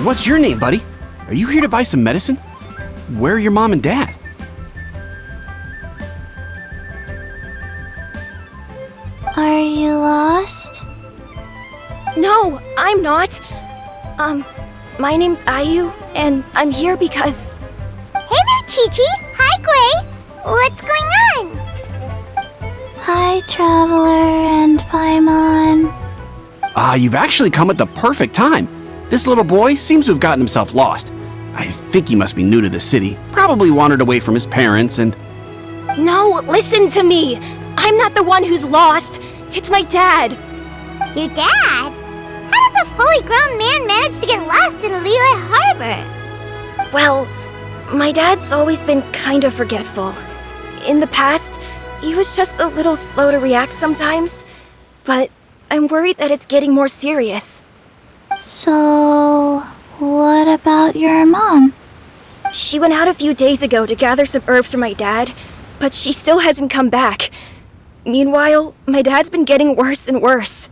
What's your name, buddy? Are you here to buy some medicine? Where are your mom and dad? Are you lost? No, I'm not. My name's Ayu, and I'm here because... Hey there, Chi-Chi! Hi, Gui! What's going on? Hi, Traveler and Paimon. You've actually come at the perfect time. This little boy seems to have gotten himself lost. I think he must be new to the city. Probably wandered away from his parents and... No, listen to me! I'm not the one who's lost. It's my dad. Your dad? How does a fully grown man manage to get lost in Liyue Harbor? Well, my dad's always been kind of forgetful. In the past, he was just a little slow to react sometimes. But I'm worried that it's getting more serious. So, what about your mom? She went out a few days ago to gather some herbs for my dad, but she still hasn't come back. Meanwhile, my dad's been getting worse and worse.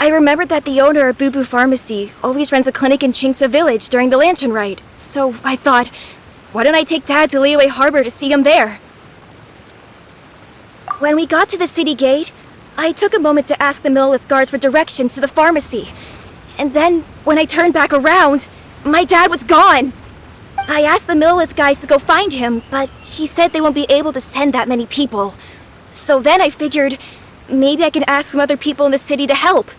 I remembered that the owner of Boo Boo Pharmacy always runs a clinic in Chingsa Village during the Lantern Ride, so I thought, why don't I take Dad to Liyue Harbor to see him there? When we got to the city gate, I took a moment to ask the Millelith guards for directions to the pharmacy. And then, when I turned back around, my dad was gone! I asked the Millelith guys to go find him, but he said they won't be able to send that many people. So then I figured, maybe I can ask some other people in the city to help.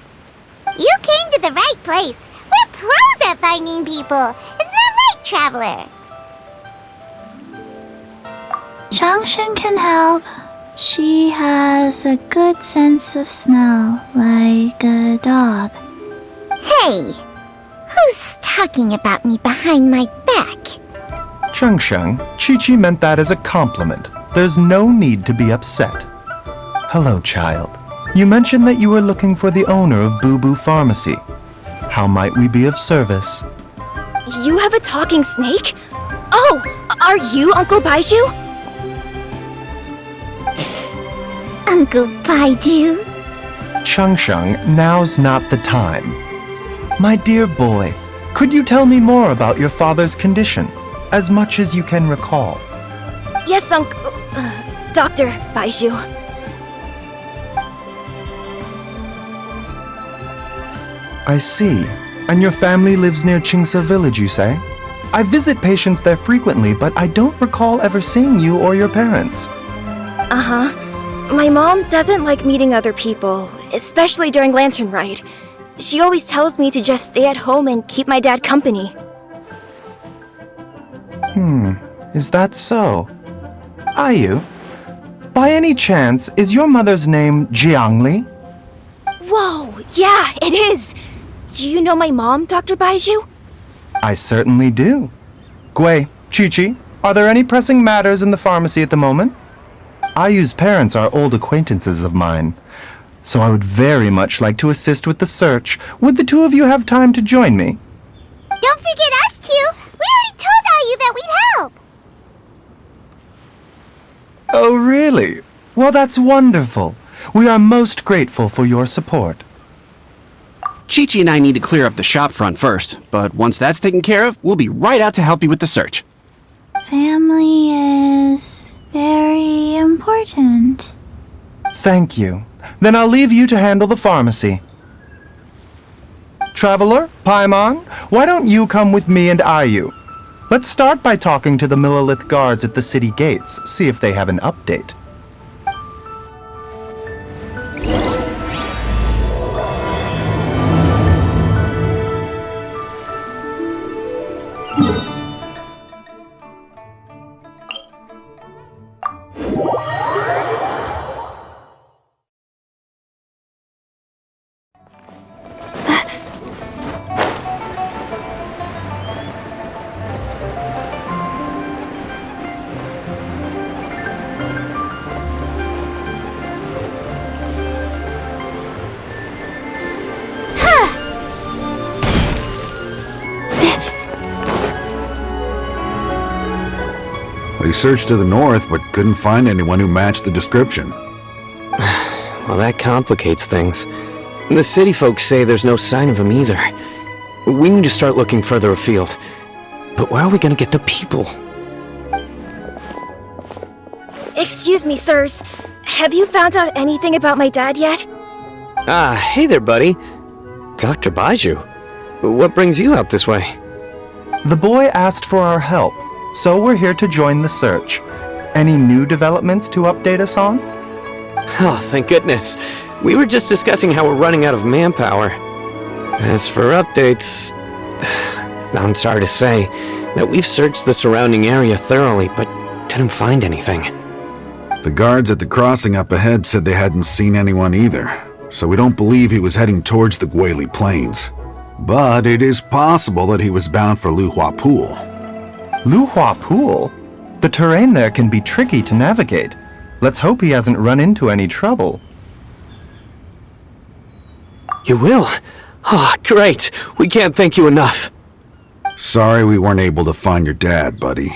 You came to the right place. We're pros at finding people. Isn't that right, Traveler? Changshan can help. She has a good sense of smell, like a dog. Hey, who's talking about me behind my back? Changsheng, Chi-Chi meant that as a compliment. There's no need to be upset. Hello, child. You mentioned that you were looking for the owner of Boo Boo Pharmacy. How might we be of service? You have a talking snake? Oh, are you Uncle Baizhu? Uncle Baizhu? Changsheng, now's not the time. My dear boy, could you tell me more about your father's condition, as much as you can recall? Yes, Dr. Baizhu. I see. And your family lives near Chingsa Village, you say? I visit patients there frequently, but I don't recall ever seeing you or your parents. Uh-huh. My mom doesn't like meeting other people, especially during Lantern Ride. She always tells me to just stay at home and keep my dad company. Is that so? Ayu, by any chance, is your mother's name Jiangli? Whoa, yeah, it is! Do you know my mom, Dr. Baizhu? I certainly do. Gui, Chi-Chi, are there any pressing matters in the pharmacy at the moment? Ayu's parents are old acquaintances of mine, so I would very much like to assist with the search. Would the two of you have time to join me? Don't forget us two! We already told Ayu that we'd help! Oh, really? Well, that's wonderful. We are most grateful for your support. Chi-Chi and I need to clear up the shop front first, but once that's taken care of, we'll be right out to help you with the search. Family is very important. Thank you. Then I'll leave you to handle the pharmacy. Traveler, Paimon, why don't you come with me and Ayu? Let's start by talking to the Millelith guards at the city gates, see if they have an update. We searched to the north, but couldn't find anyone who matched the description. Well, that complicates things. The city folks say there's no sign of him either. We need to start looking further afield. But where are we gonna get the people? Excuse me, sirs. Have you found out anything about my dad yet? Ah, hey there, buddy. Dr. Baizhu. What brings you out this way? The boy asked for our help, so we're here to join the search. Any new developments to update us on? Oh, thank goodness. We were just discussing how we're running out of manpower. As for updates, I'm sorry to say that we've searched the surrounding area thoroughly, but didn't find anything. The guards at the crossing up ahead said they hadn't seen anyone either, so we don't believe he was heading towards the Guili Plains. But it is possible that he was bound for Luhua Pool. Luhua Pool? The terrain there can be tricky to navigate. Let's hope he hasn't run into any trouble. You will? Oh, great. We can't thank you enough. Sorry we weren't able to find your dad, buddy.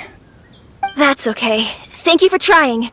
That's okay. Thank you for trying.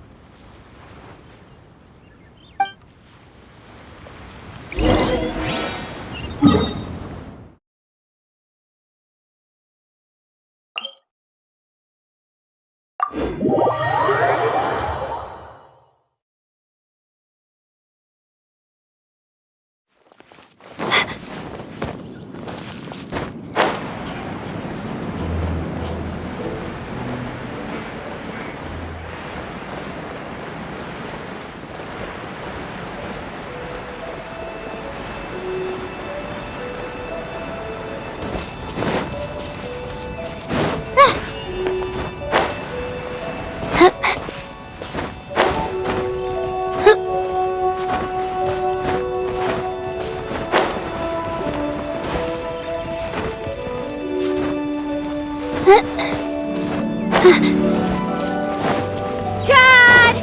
Dad!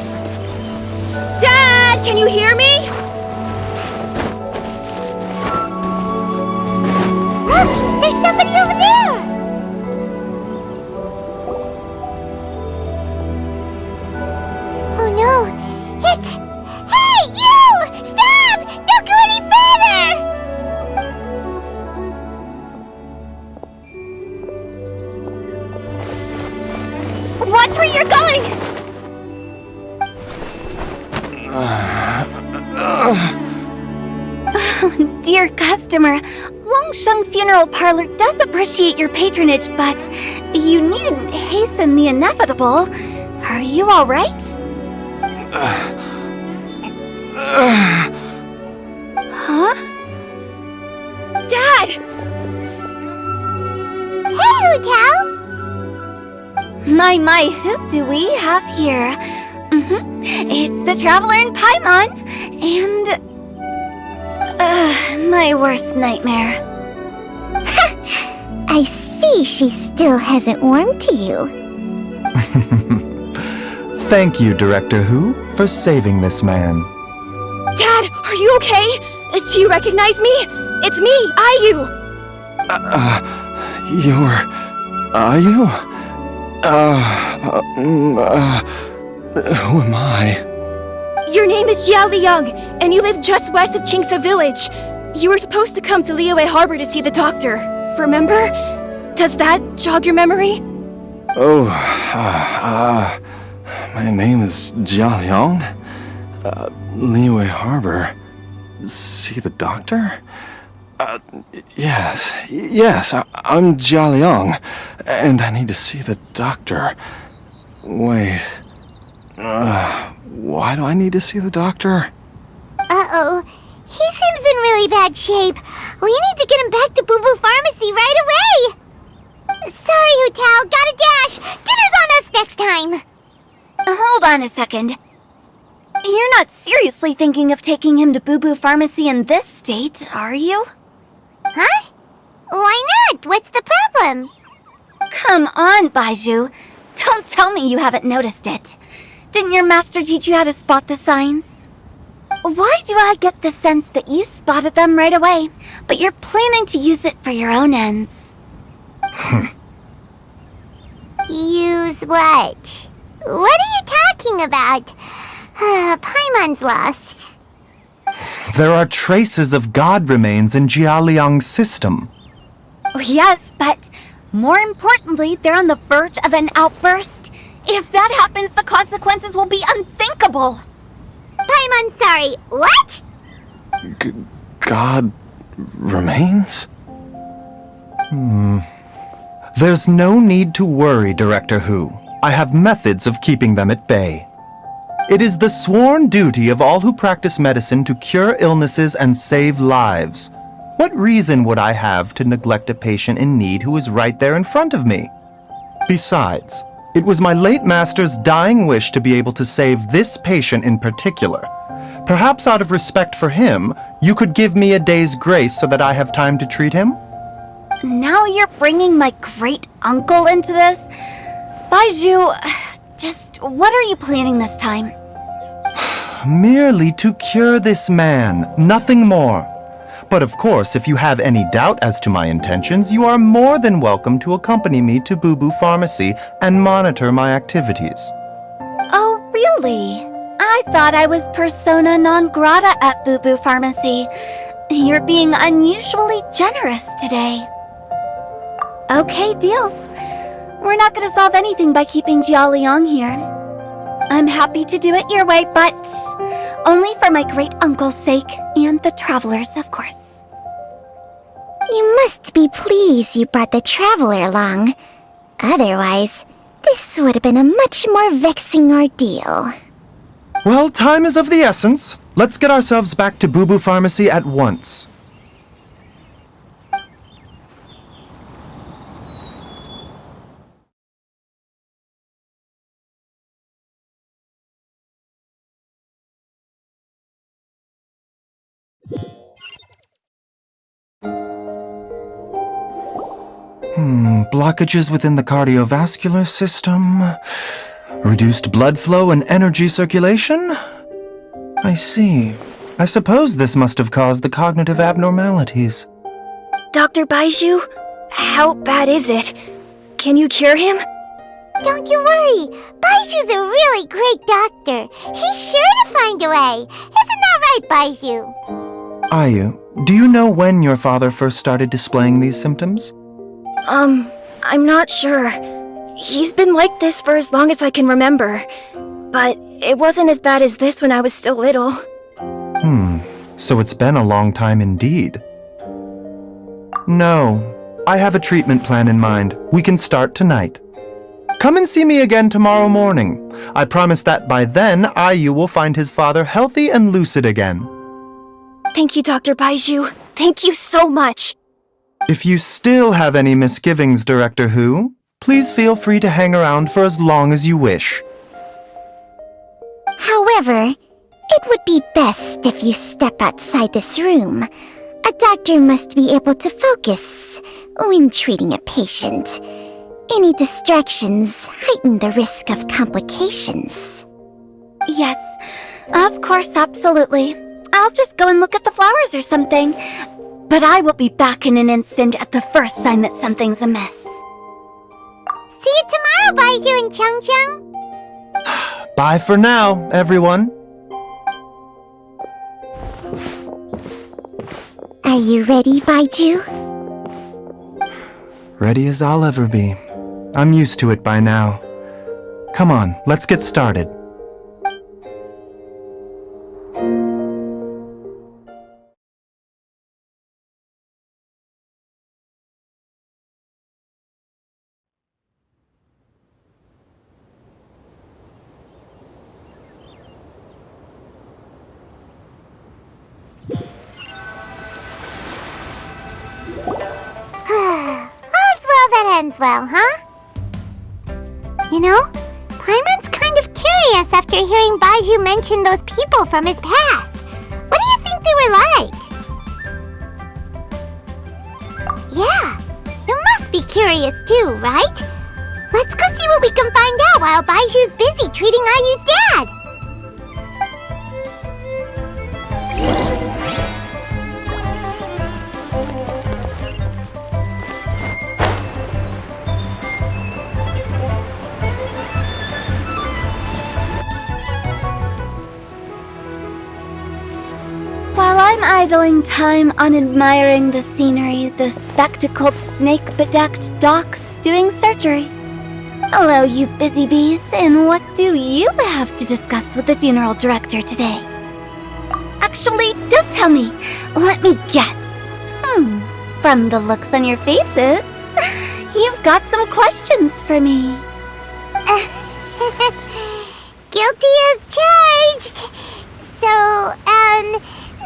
Dad, can you hear me? Look! There's somebody over there! Oh no! It's... Hey, you! Stop! Don't go any further! Watch where you're going! Oh, dear customer, Wangsheng Funeral Parlor does appreciate your patronage, but you needn't hasten the inevitable. Are you all right? Huh? Dad! Hey, Hu Tao! My, who do we have here? It's the Traveler in Paimon, and... my worst nightmare. I see she still hasn't warmed to you. Thank you, Director Hu, for saving this man. Dad, are you okay? Do you recognize me? It's me, Ayu! Are you? Who am I? Your name is Jia Liang, and you live just west of Qingse Village. You were supposed to come to Liyue Harbor to see the doctor. Remember? Does that jog your memory? Oh, my name is Jia Liang. Liyue Harbor. See the doctor? Yes, I'm Jia Liang, and I need to see the doctor. Wait, why do I need to see the doctor? Uh-oh. He seems in really bad shape. We need to get him back to Boo Boo Pharmacy right away! Sorry, Hu Tao. Gotta dash! Dinner's on us next time! Hold on a second. You're not seriously thinking of taking him to Boo Boo Pharmacy in this state, are you? Huh? Why not? What's the problem? Come on, Baizhu. Don't tell me you haven't noticed it. Didn't your master teach you how to spot the signs? Why do I get the sense that you spotted them right away, but you're planning to use it for your own ends? Use what? What are you talking about? Paimon's lost. There are traces of god remains in Jialiang's system. Oh, yes, but more importantly, they're on the verge of an outburst. If that happens, the consequences will be unthinkable. Paimon, sorry, what? God remains? There's no need to worry, Director Hu. I have methods of keeping them at bay. It is the sworn duty of all who practice medicine to cure illnesses and save lives. What reason would I have to neglect a patient in need who is right there in front of me? Besides, it was my late master's dying wish to be able to save this patient in particular. Perhaps out of respect for him, you could give me a day's grace so that I have time to treat him? Now you're bringing my great-uncle into this? Baizhu, just what are you planning this time? Merely to cure this man, nothing more. But of course, if you have any doubt as to my intentions, you are more than welcome to accompany me to Boo Boo Pharmacy and monitor my activities. Oh, really? I thought I was persona non grata at Boo Boo Pharmacy. You're being unusually generous today. Okay, deal. We're not gonna solve anything by keeping Jialiang here. I'm happy to do it your way, but only for my great-uncle's sake and the travelers, of course. You must be pleased you brought the traveler along. Otherwise, this would have been a much more vexing ordeal. Well, time is of the essence. Let's get ourselves back to Boo Boo Pharmacy at once. Blockages within the cardiovascular system, reduced blood flow and energy circulation? I see. I suppose this must have caused the cognitive abnormalities. Dr. Baizhu, how bad is it? Can you cure him? Don't you worry. Baizhu's a really great doctor. He's sure to find a way. Isn't that right, Baizhu? Ayu, do you know when your father first started displaying these symptoms? I'm not sure. He's been like this for as long as I can remember. But it wasn't as bad as this when I was still little. So it's been a long time indeed. No, I have a treatment plan in mind. We can start tonight. Come and see me again tomorrow morning. I promise that by then, Ayu will find his father healthy and lucid again. Thank you, Dr. Baizhu. Thank you so much. If you still have any misgivings, Director Hu, please feel free to hang around for as long as you wish. However, it would be best if you step outside this room. A doctor must be able to focus when treating a patient. Any distractions heighten the risk of complications. Yes, of course, absolutely. I'll just go and look at the flowers or something. But I will be back in an instant at the first sign that something's amiss. See you tomorrow, Baizhu and Chang. Bye for now, everyone. Are you ready, Baizhu? Ready as I'll ever be. I'm used to it by now. Come on, let's get started. Ends well, huh? You know, Paimon's kind of curious after hearing Baizhu mention those people from his past. What do you think they were like? Yeah, you must be curious too, right? Let's go see what we can find out while Baizhu's busy treating Ayu's dad. idling time on admiring the scenery, the spectacled snake-bedecked docks doing surgery. Hello, you busy bees, and what do you have to discuss with the funeral director today? Actually, don't tell me. Let me guess. From the looks on your faces, you've got some questions for me. Guilty as charged. So,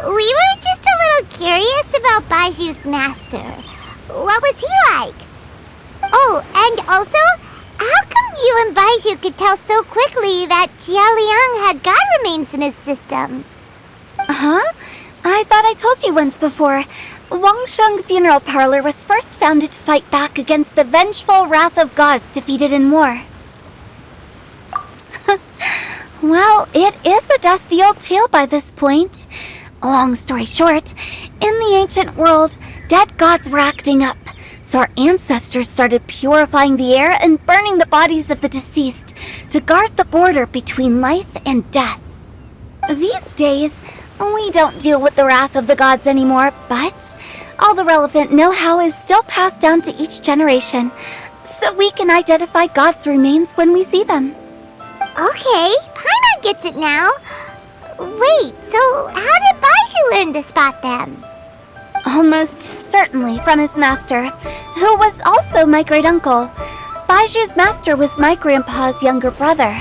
we were just a little curious about Baizhu's master. What was he like? Oh, and also, how come you and Baizhu could tell so quickly that Jialiang had god remains in his system? Huh? I thought I told you once before. Wangsheng Funeral Parlor was first founded to fight back against the vengeful wrath of gods defeated in war. Well, it is a dusty old tale by this point. Long story short, in the ancient world, dead gods were acting up, so our ancestors started purifying the air and burning the bodies of the deceased to guard the border between life and death. These days, we don't deal with the wrath of the gods anymore, but all the relevant know-how is still passed down to each generation, so we can identify gods' remains when we see them. Okay, Paimon gets it now. Wait, so how did Baizhu learn to spot them? Almost certainly from his master, who was also my great-uncle. Baizhu's master was my grandpa's younger brother,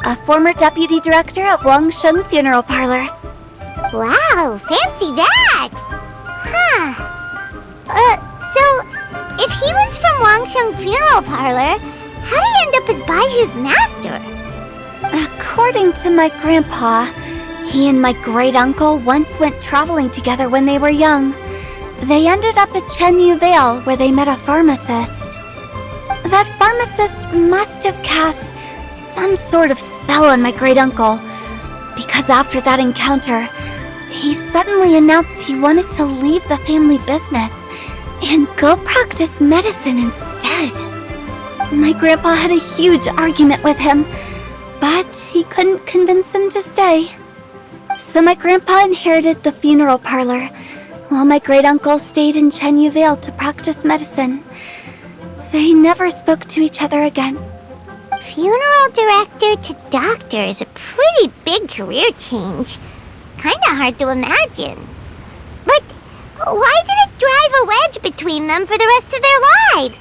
a former deputy director of Wangsheng Funeral Parlor. Wow, fancy that! So, if he was from Wangsheng Funeral Parlor, how did he end up as Baizhu's master? According to my grandpa, he and my great-uncle once went traveling together when they were young. They ended up at Chenyu Vale, where they met a pharmacist. That pharmacist must have cast some sort of spell on my great-uncle, because after that encounter, he suddenly announced he wanted to leave the family business and go practice medicine instead. My grandpa had a huge argument with him, but he couldn't convince him to stay. So my grandpa inherited the funeral parlor, while my great-uncle stayed in Chenyu Vale to practice medicine. They never spoke to each other again. Funeral director to doctor is a pretty big career change. Kinda hard to imagine. But why did it drive a wedge between them for the rest of their lives?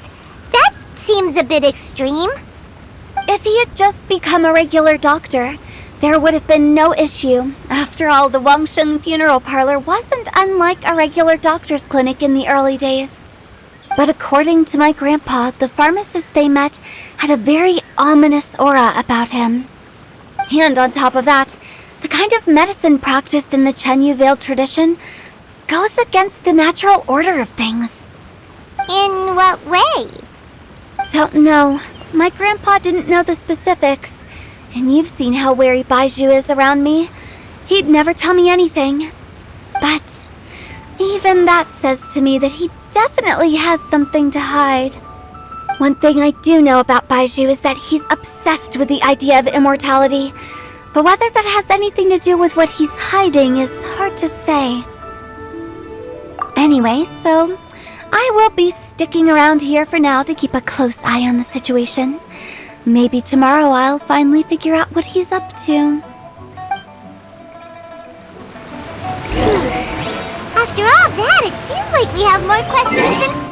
That seems a bit extreme. If he had just become a regular doctor, there would have been no issue. After all, the Wangsheng Funeral Parlor wasn't unlike a regular doctor's clinic in the early days. But according to my grandpa, the pharmacist they met had a very ominous aura about him. And on top of that, the kind of medicine practiced in the Chenyu Vale tradition goes against the natural order of things. In what way? Don't know. My grandpa didn't know the specifics, and you've seen how wary Baizhu is around me. He'd never tell me anything. But even that says to me that he definitely has something to hide. One thing I do know about Baizhu is that he's obsessed with the idea of immortality, but whether that has anything to do with what he's hiding is hard to say. Anyway, so I will be sticking around here for now to keep a close eye on the situation. Maybe tomorrow I'll finally figure out what he's up to. After all that, it seems like we have more questions than...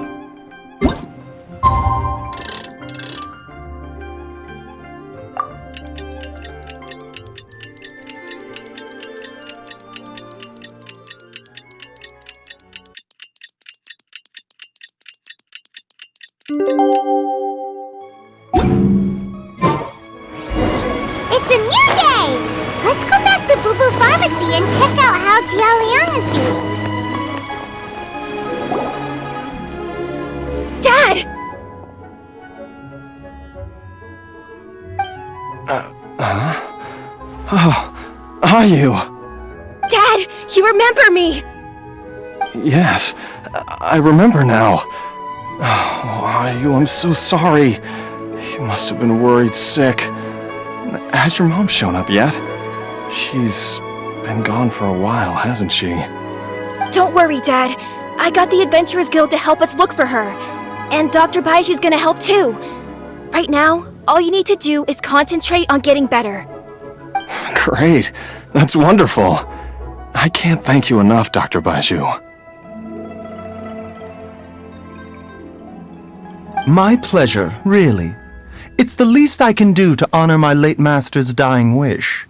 It's a new day! Let's go back to Boo Boo Pharmacy and check out how Jialiang is doing. Dad! Are you? Dad, you remember me! Yes, I remember now. Oh, I'm so sorry. You must have been worried sick. Has your mom shown up yet? She's been gone for a while, hasn't she? Don't worry, Dad. I got the Adventurers Guild to help us look for her. And Dr. Baizhu's gonna help too. Right now, all you need to do is concentrate on getting better. Great. That's wonderful. I can't thank you enough, Dr. Baizhu. My pleasure, really. It's the least I can do to honor my late master's dying wish.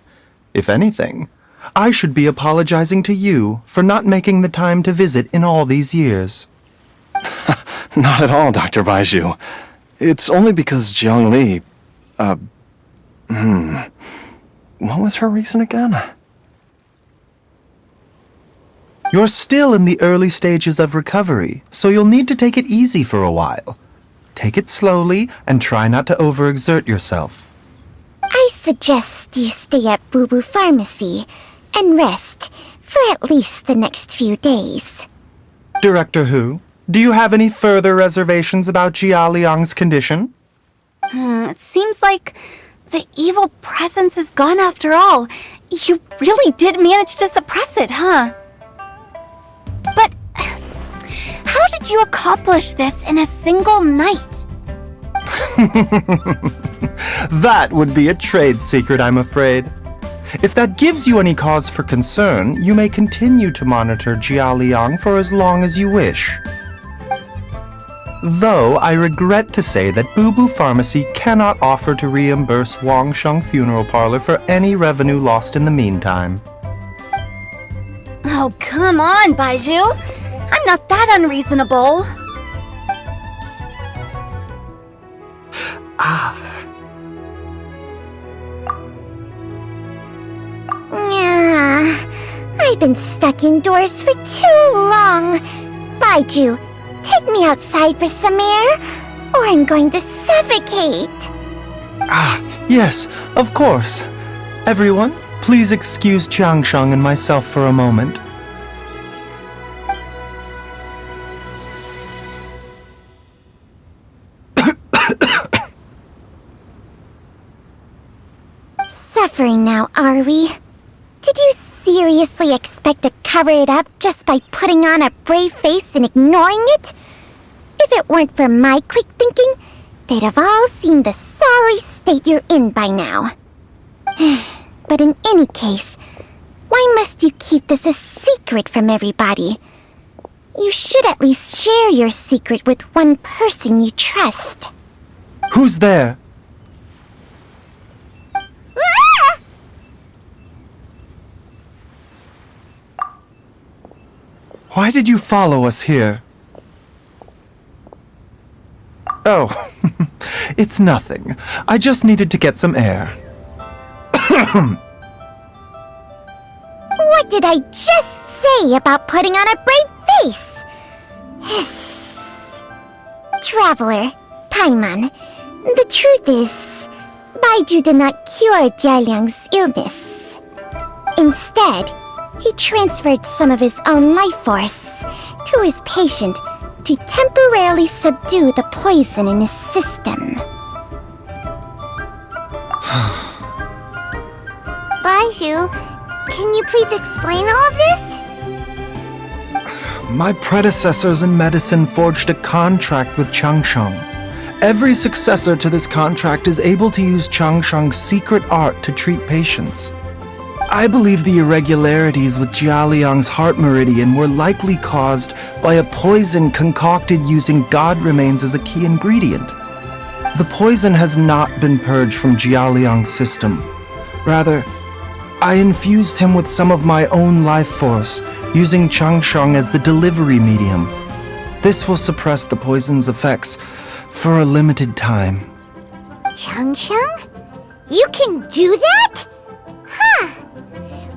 If anything, I should be apologizing to you for not making the time to visit in all these years. Not at all, Dr. Baizhu. It's only because Jiang Li... What was her reason again? You're still in the early stages of recovery, so you'll need to take it easy for a while. Take it slowly and try not to overexert yourself. I suggest you stay at Boo Boo Pharmacy and rest for at least the next few days. Director Hu, do you have any further reservations about Jia Liang's condition? It seems like the evil presence is gone after all. You really did manage to suppress it, huh? But how did you accomplish this in a single night? That would be a trade secret, I'm afraid. If that gives you any cause for concern, you may continue to monitor Jia Liang for as long as you wish. Though I regret to say that Boo Boo Pharmacy cannot offer to reimburse Wang Sheng Funeral Parlor for any revenue lost in the meantime. Oh, come on, Baizhu. I'm not that unreasonable. I've been stuck indoors for too long. Baizhu, take me outside for some air, or I'm going to suffocate. Yes, of course. Everyone, please excuse Changsheng and myself for a moment. Suffering now, are we? Did you seriously expect to cover it up just by putting on a brave face and ignoring it? If it weren't for my quick thinking, they'd have all seen the sorry state you're in by now. But in any case, why must you keep this a secret from everybody? You should at least share your secret with one person you trust. Who's there? Why did you follow us here? Oh, it's nothing. I just needed to get some air. What did I just say about putting on a brave face? Traveler, Paimon, the truth is, Baizhu did not cure Jia Liang's illness. Instead, he transferred some of his own life force to his patient to temporarily subdue the poison in his system. Baizhu, can you please explain all of this? My predecessors in medicine forged a contract with Changsheng. Every successor to this contract is able to use Changsheng's secret art to treat patients. I believe the irregularities with Jia Liang's heart meridian were likely caused by a poison concocted using god remains as a key ingredient. The poison has not been purged from Jia Liang's system. Rather, I infused him with some of my own life force, using Changsheng as the delivery medium. This will suppress the poison's effects for a limited time. Changsheng? You can do that? Huh.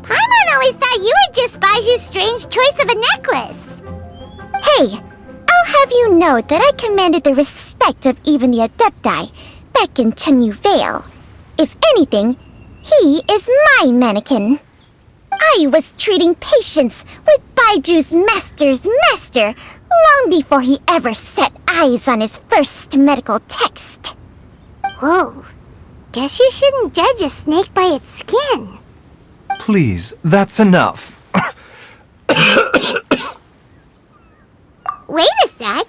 Paimon always thought you were just Baizhu's strange choice of a necklace. Hey, I'll have you know that I commanded the respect of even the Adepti back in Chenyu Vale. If anything, he is my mannequin. I was treating patients with Baizhu's master's master long before he ever set eyes on his first medical text. Whoa, guess you shouldn't judge a snake by its skin. Please, that's enough. Wait a sec.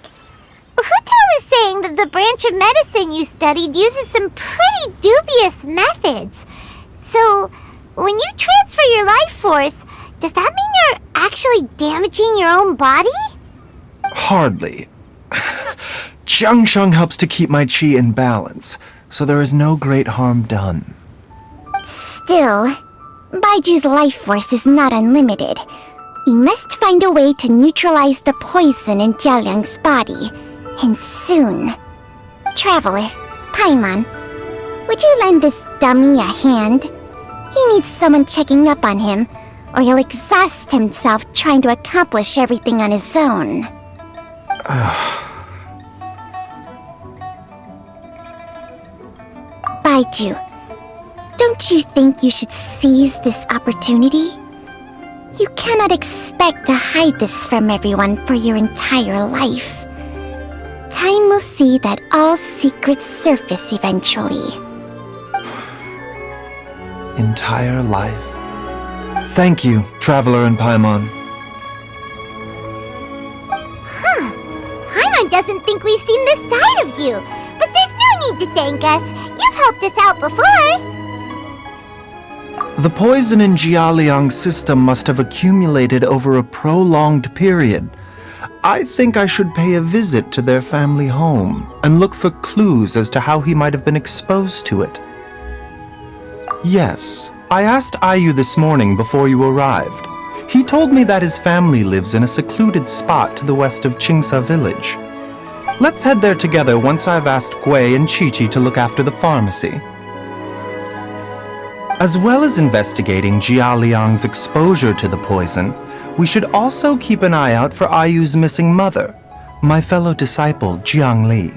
Huto was saying that the branch of medicine you studied uses some pretty dubious methods. So, when you transfer your life force, does that mean you're actually damaging your own body? Hardly. Jiangsheng helps to keep my chi in balance, so there is no great harm done. Still, Baiju's life force is not unlimited. We must find a way to neutralize the poison in Jialiang's body, and soon. Traveler, Paimon, would you lend this dummy a hand? He needs someone checking up on him, or he'll exhaust himself trying to accomplish everything on his own. Baizhu, don't you think you should seize this opportunity? You cannot expect to hide this from everyone for your entire life. Time will see that all secrets surface eventually. Entire life. Thank you, Traveler and Paimon. Paimon doesn't think we've seen this side of you, but there's no need to thank us. You've helped us out before. The poison in Jialiang's system must have accumulated over a prolonged period. I think I should pay a visit to their family home and look for clues as to how he might have been exposed to it. Yes, I asked Ayu this morning before you arrived. He told me that his family lives in a secluded spot to the west of Qingsa village. Let's head there together once I've asked Gui and Chi-Chi to look after the pharmacy. As well as investigating Jialiang's exposure to the poison, we should also keep an eye out for Ayu's missing mother, my fellow disciple Jiang Li.